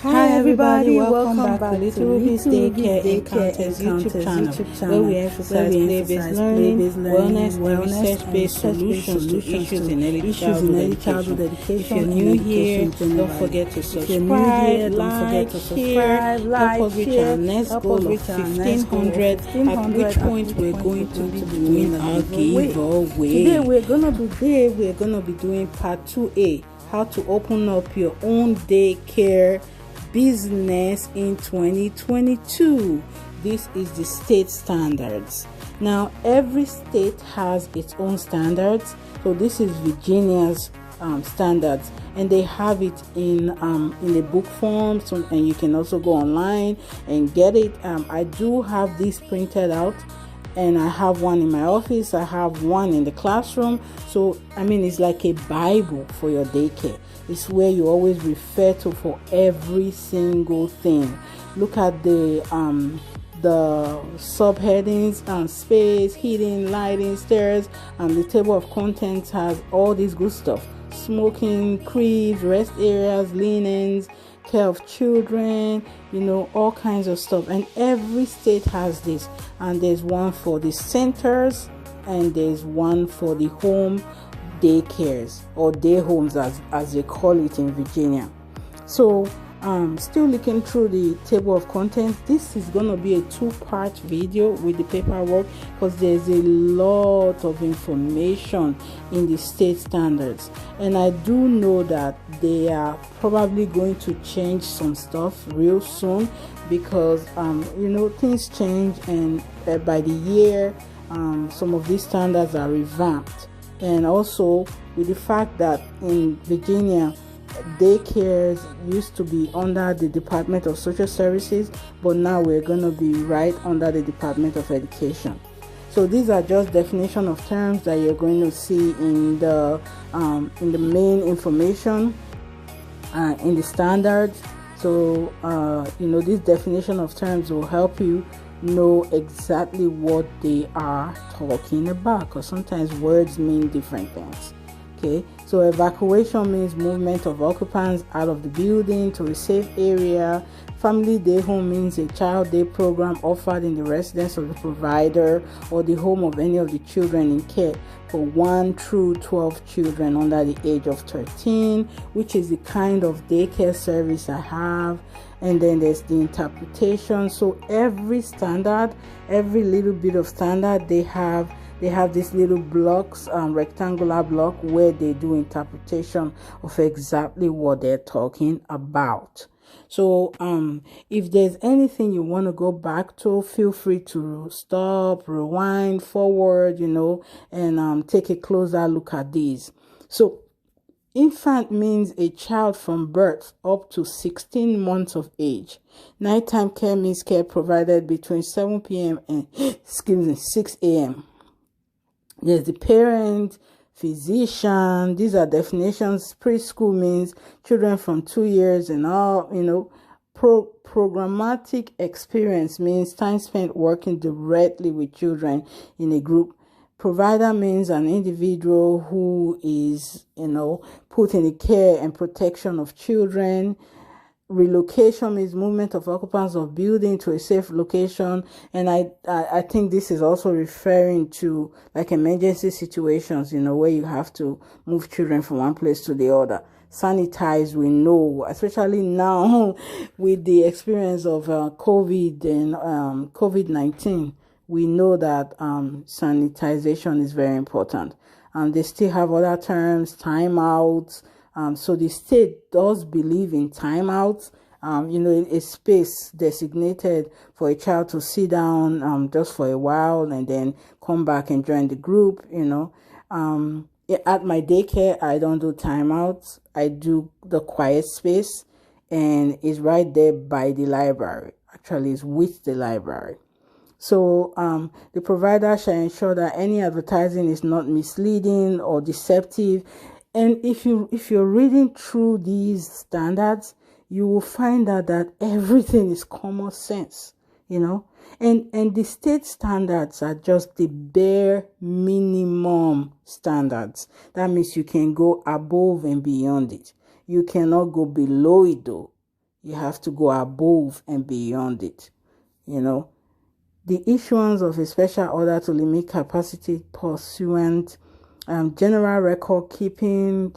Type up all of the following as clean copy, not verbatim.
Hi everybody, welcome back to Little Ruby's Daycare Encounters YouTube channel, where we emphasize play-based learning, wellness, and research-based solutions to issues in early childhood education. If you're new here, don't forget to subscribe, like, share, help us reach our next goal of 1,500, at which point we're going to be doing our giveaway. Today we're gonna be doing part 2A, how to open up your own daycare business in 2022. This is the state standards. Now every state has its own standards, so this is Virginia's standards, and they have it in a book form, and you can also go online and get it. I do have this printed out, and I have one in my office, I have one in the classroom. So it's like a Bible for your daycare. It's where you always refer to for every single thing. Look at the subheadings, space, heating, lighting, stairs, and the table of contents has all this good stuff: smoking, cribs, rest areas, linens, care of children, all kinds of stuff. And every state has this, and there's one for the centers and there's one for the home daycares, or day homes as they call it in Virginia. So still looking through the table of contents. This is going to be a 2-part video with the paperwork, because there's a lot of information in the state standards, and I do know that they are probably going to change some stuff real soon, because things change, and by the year some of these standards are revamped. And also with the fact that in Virginia, daycares used to be under the Department of Social Services, but now we're going to be right under the Department of Education. So these are just definition of terms that you're going to see in the main information in the standards. So this definition of terms will help you know exactly what they are talking about, because sometimes words mean different things. Okay, so evacuation means movement of occupants out of the building to a safe area. Family day home means a child day program offered in the residence of the provider or the home of any of the children in care for 1 through 12 children under the age of 13, which is the kind of daycare service I have. And then there's the interpretation. So every standard, every little bit of standard, they have these little blocks, rectangular block, where they do interpretation of exactly what they're talking about. So if there's anything you want to go back to, feel free to stop, rewind, forward, and take a closer look at these. So infant means a child from birth up to 16 months of age. Nighttime care means care provided between 7 p.m. and 6 a.m. There's the parent, physician. These are definitions. Preschool means children from 2 years and all. Programmatic experience means time spent working directly with children in a group. Provider means an individual who is, put in the care and protection of children. Relocation means movement of occupants of building to a safe location, and I think this is also referring to like emergency situations, where you have to move children from one place to the other. Sanitize, we know, especially now with the experience of COVID and COVID-19, we know that sanitization is very important. They still have other terms, timeouts. So the state does believe in timeouts, a space designated for a child to sit down just for a while and then come back and join the group. At my daycare, I don't do timeouts. I do the quiet space, and it's right there by the library. Actually, it's with the library. So the provider shall ensure that any advertising is not misleading or deceptive. And if you're reading through these standards, you will find out that everything is common sense, and the state standards are just the bare minimum standards. That means you can go above and beyond it. You cannot go below it though. You have to go above and beyond it. The issuance of a special order to limit capacity pursuant general record keeping.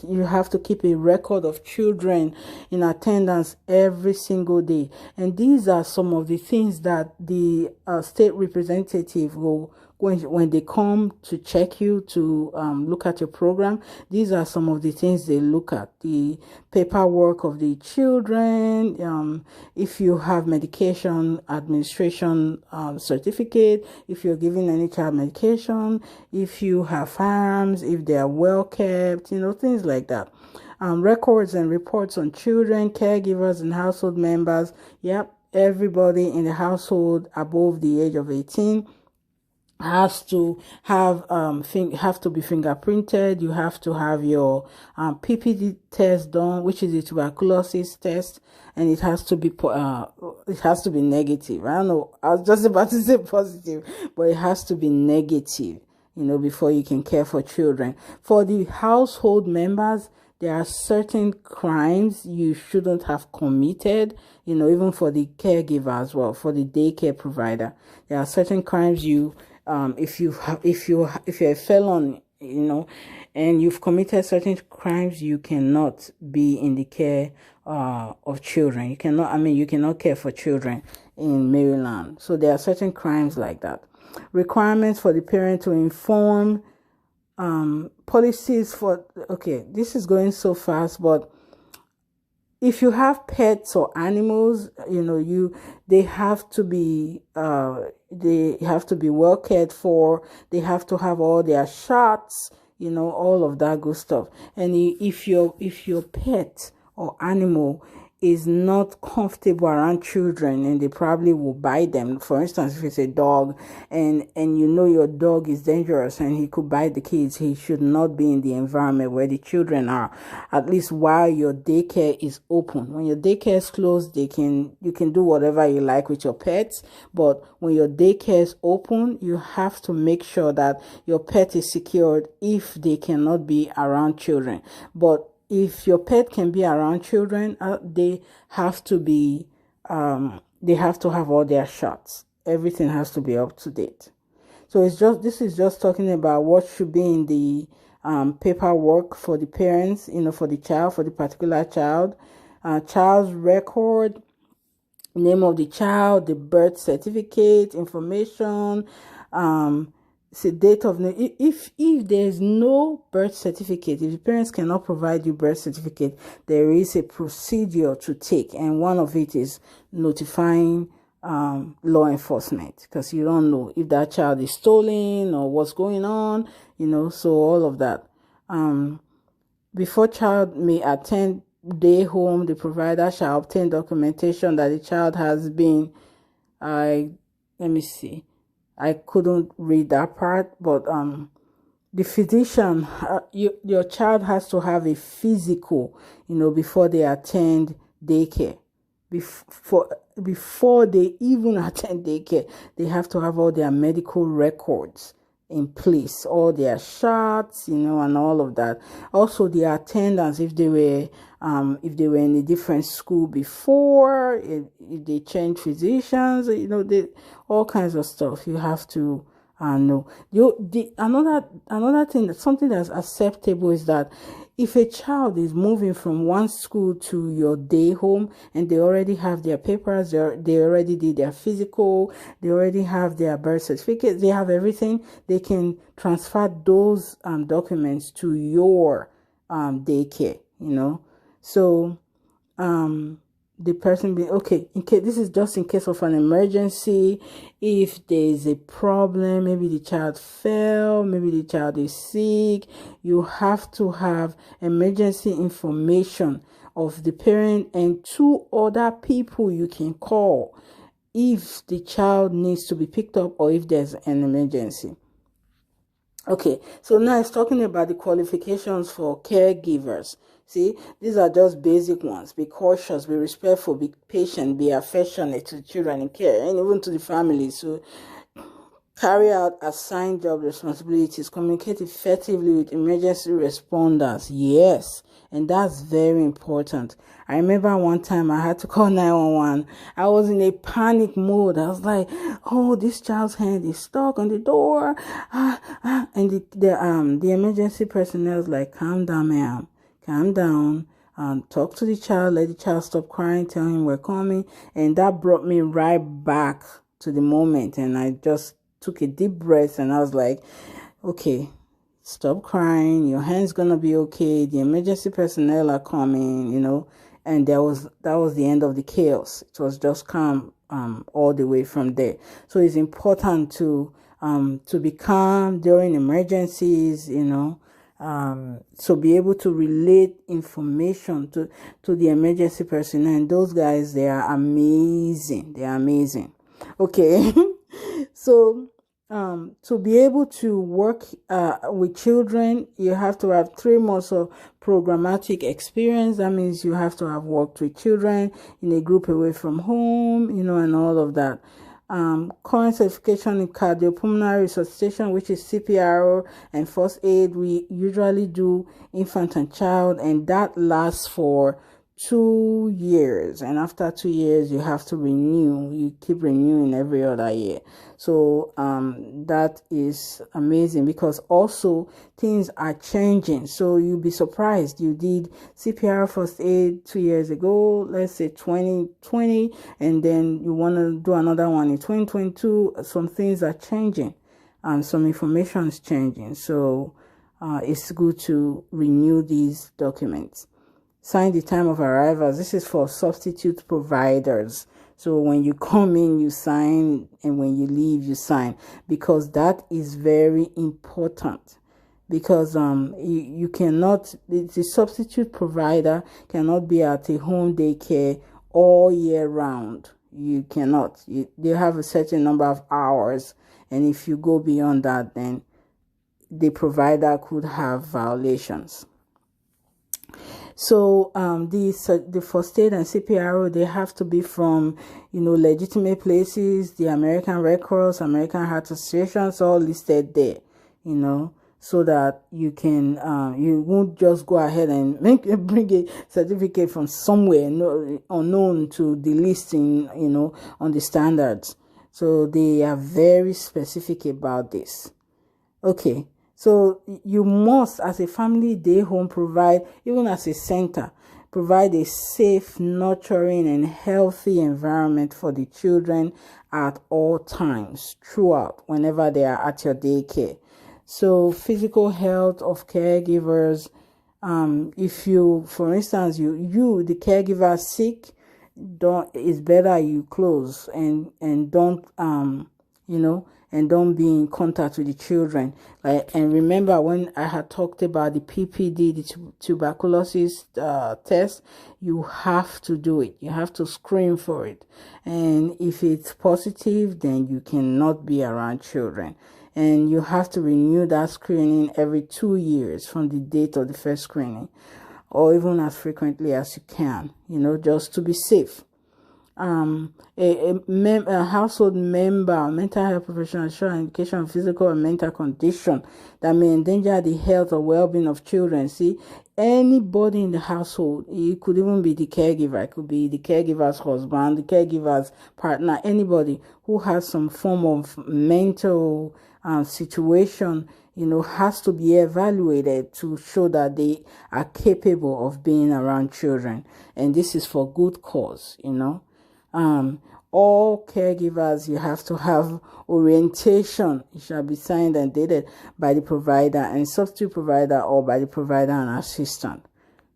You have to keep a record of children in attendance every single day, and these are some of the things that the state representative will, when they come to check you to look at your program. These are some of the things they look at: the paperwork of the children, if you have medication administration certificate, if you're giving any child medication, if you have firearms, if they are well kept, things like that. Records and reports on children, caregivers, and household members. Yep, everybody in the household above the age of 18 has to have have to be fingerprinted. You have to have your PPD test done, which is a tuberculosis test, and it has to be negative. I don't know, I was just about to say positive, but it has to be negative, before you can care for children. For the household members, there are certain crimes you shouldn't have committed, even for the caregiver as well, for the daycare provider. There are certain crimes if you're a felon, and you've committed certain crimes, you cannot be in the care of children. You cannot care for children in Maryland. So there are certain crimes like that. Requirements for the parent to inform, policies for, this is going so fast, but if you have pets or animals, they have to be well cared for. They have to have all their shots, all of that good stuff. And if your pet or animal is not comfortable around children, and they probably will bite them. For instance, if it's a dog and your dog is dangerous and he could bite the kids, he should not be in the environment where the children are, at least while your daycare is open. When your daycare is closed, you can do whatever you like with your pets, but when your daycare is open, you have to make sure that your pet is secured if they cannot be around children. But if your pet can be around children, they have to have all their shots. Everything has to be up to date. So this is just talking about what should be in the paperwork for the parents, for the child, for the particular child. Child's record, name of the child, the birth certificate, information, date of name. If there's no birth certificate, if the parents cannot provide you birth certificate, there is a procedure to take, and one of it is notifying law enforcement, because you don't know if that child is stolen or what's going on, so all of that. Before child may attend day home, the provider shall obtain documentation that the child has been, I couldn't read that part, but the physician, your child has to have a physical, before they attend daycare. Before they even attend daycare, they have to have all their medical records in place, all their shots, and all of that. Also, the attendance, if they were in a different school before, if they change physicians, all kinds of stuff you have to know. Another thing, something that's acceptable, is that if a child is moving from one school to your day home and they already have their papers, they already did their physical, they already have their birth certificate, they have everything, they can transfer those documents to your daycare, So the person be in case, this is just in case of an emergency. If there is a problem, maybe the child fell, maybe the child is sick, you have to have emergency information of the parent and 2 other people you can call if the child needs to be picked up or if there's an emergency. So now it's talking about the qualifications for caregivers. See, these are just basic ones. Be cautious, be respectful, be patient, be affectionate to children in care, and even to the family. So carry out assigned job responsibilities, communicate effectively with emergency responders. Yes, and that's very important. I remember one time I had to call 911. I was in a panic mode. I was like, oh, this child's hand is stuck on the door. And the emergency personnel was like, calm down, ma'am. Calm down. Talk to the child, let the child stop crying, tell him we're coming. And that brought me right back to the moment. And I just took a deep breath and I was like, okay, stop crying. Your hand's gonna be okay. The emergency personnel are coming, and that was the end of the chaos. It was just calm all the way from there. So it's important to be calm during emergencies, so be able to relate information to the emergency personnel. And those guys, they are amazing. They are amazing. Okay. So to be able to work with children, you have to have 3 months of programmatic experience. That means you have to have worked with children in a group away from home, and all of that. Current certification in cardiopulmonary resuscitation, which is CPR and first aid. We usually do infant and child, and that lasts for 2 years, and after 2 years you have to renew. You keep renewing every other year. So that is amazing, because also things are changing. So you'll be surprised. You did CPR first aid 2 years ago, let's say 2020, and then you want to do another one in 2022. Some things are changing and some information is changing. So it's good to renew these documents. Sign the time of arrivals. This is for substitute providers. So when you come in, you sign, and when you leave, you sign, because that is very important. Because you cannot, the substitute provider cannot be at a home daycare all year round. You cannot. They have a certain number of hours, and if you go beyond that, then the provider could have violations. So the first aid and CPRO, they have to be from legitimate places. The American Red Cross, American Heart Associations, all listed there, so that you can you won't just go ahead and bring a certificate from somewhere unknown to the listing, on the standards. So they are very specific about this. Okay. So you must, as a family day home, provide, even as a center, provide a safe, nurturing, and healthy environment for the children at all times, throughout, whenever they are at your daycare. So physical health of caregivers. If you, for instance, you the caregiver, sick, it's better you close and don't and don't be in contact with the children. And remember, when I had talked about the PPD, the tuberculosis test, you have to do it. You have to screen for it. And if it's positive, then you cannot be around children. And you have to renew that screening every 2 years from the date of the first screening, or even as frequently as you can, just to be safe. A household member, mental health professional, showing indication of physical and mental condition that may endanger the health or well-being of children. See, anybody in the household, it could even be the caregiver, it could be the caregiver's husband, the caregiver's partner, anybody who has some form of mental situation, has to be evaluated to show that they are capable of being around children. And this is for good cause, all caregivers, you have to have orientation. It shall be signed and dated by the provider and substitute provider, or by the provider and assistant.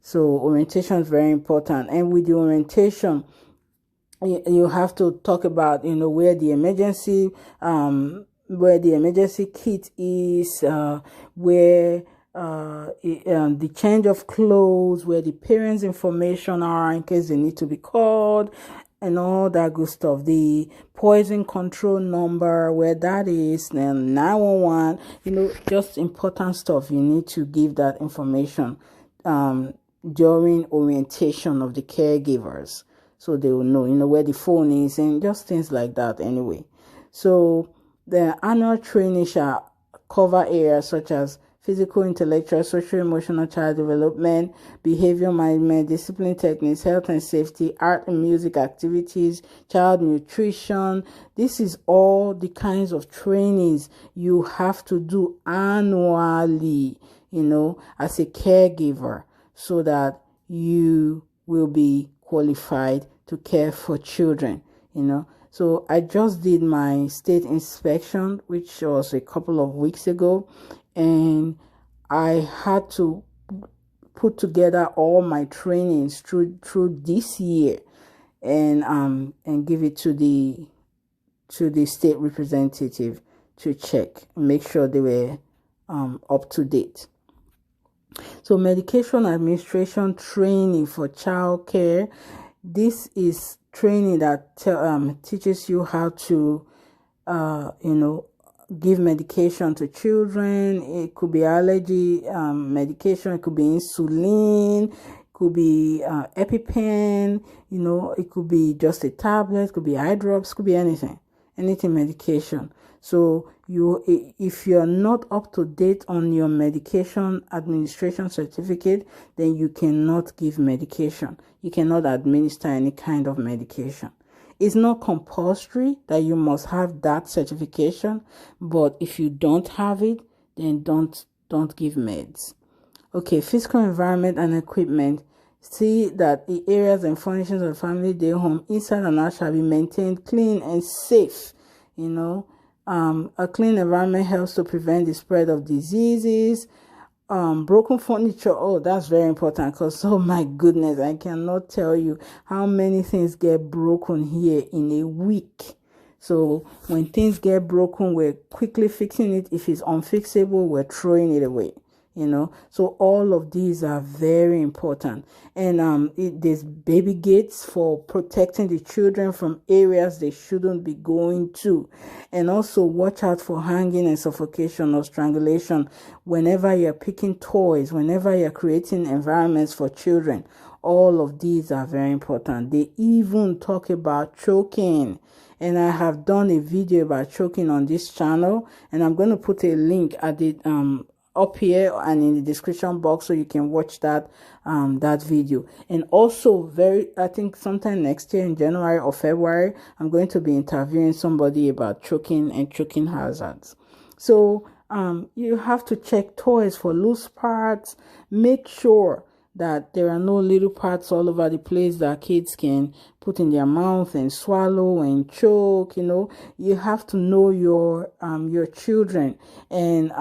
So orientation is very important. And with the orientation, you have to talk about, where the emergency kit is, where the change of clothes, where the parents' information are in case they need to be called, and all that good stuff. The poison control number, where that is, then 911, just important stuff. You need to give that information during orientation of the caregivers, so they will know, where the phone is, and just things like that anyway. So The annual training shall cover areas such as physical, intellectual, social, emotional child development, behavior management, discipline techniques, health and safety, art and music activities, child nutrition. This is all the kinds of trainings you have to do annually, as a caregiver, so that you will be qualified to care for children, So I just did my state inspection, which was a couple of weeks ago, and I had to put together all my trainings through this year and give it to the state representative to check and make sure they were up to date. So medication administration training for child care. This is training that teaches you how to, give medication to children. It could be allergy medication. It could be insulin. It could be EpiPen. It could be just a tablet. It could be eye drops. It could be anything medication. So if you're not up to date on your medication administration certificate, then you cannot give medication. You cannot administer any kind of medication. It's not compulsory that you must have that certification, but if you don't have it, then don't give meds. Okay, physical environment and equipment. See that the areas and furnishings of the family day home inside and out shall be maintained clean and safe. A clean environment helps to prevent the spread of diseases. Broken furniture, that's very important, because my goodness, I cannot tell you how many things get broken here in a week. So when things get broken, we're quickly fixing it. If it's unfixable, we're throwing it away. So all of these are very important. And there's baby gates for protecting the children from areas they shouldn't be going to. And also watch out for hanging and suffocation or strangulation whenever you're picking toys, whenever you're creating environments for children. All of these are very important. They even talk about choking. And I have done a video about choking on this channel, and I'm going to put a link at the up here and in the description box so you can watch that video. And also I think sometime next year in January or February, I'm going to be interviewing somebody about choking and choking hazards. So you have to check toys for loose parts. Make sure that there are no little parts all over the place that kids can put in their mouth and swallow and choke. You have to know your children and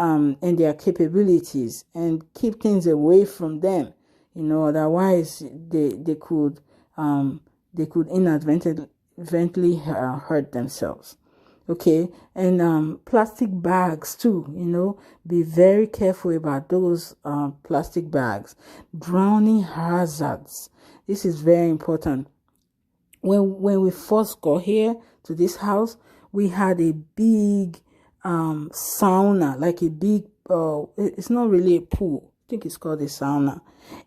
their capabilities, and keep things away from them. Otherwise they could inadvertently hurt themselves. Okay, and plastic bags too, be very careful about those plastic bags. Drowning hazards. This is very important. When we first got here to this house, we had a big sauna, like a big, it's not really a pool. I think it's called a sauna.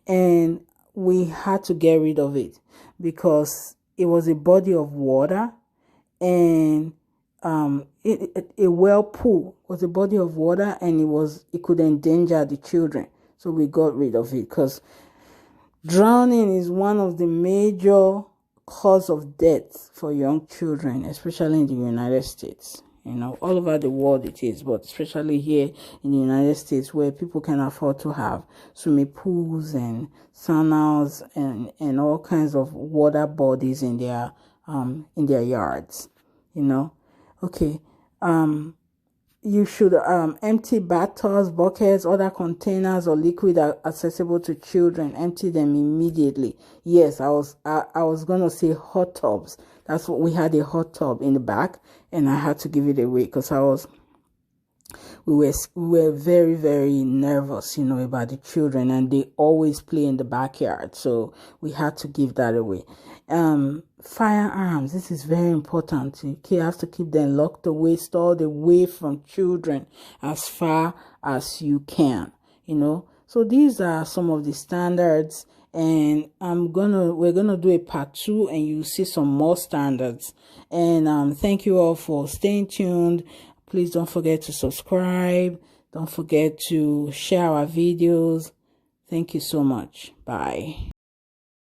And we had to get rid of it because it was a body of water, and a well pool was a body of water, and it could endanger the children. So we got rid of it, because drowning is one of the major cause of death for young children, especially in the United States. All over the world it is, but especially here in the United States, where people can afford to have swimming pools and saunas and all kinds of water bodies in their yards. Okay, you should empty bathtubs, buckets, other containers or liquid accessible to children. Empty them immediately. Yes, I was gonna say hot tubs. That's what we had, a hot tub in the back, and I had to give it away because we were very, very nervous, about the children, and they always play in the backyard, so we had to give that away. Firearms, this is very important. You have to keep them locked away, stored away from children as far as you can, So these are some of the standards, and we're gonna do a part 2, and you'll see some more standards. And thank you all for staying tuned. Please don't forget to subscribe. Don't forget to share our videos. Thank you so much. Bye.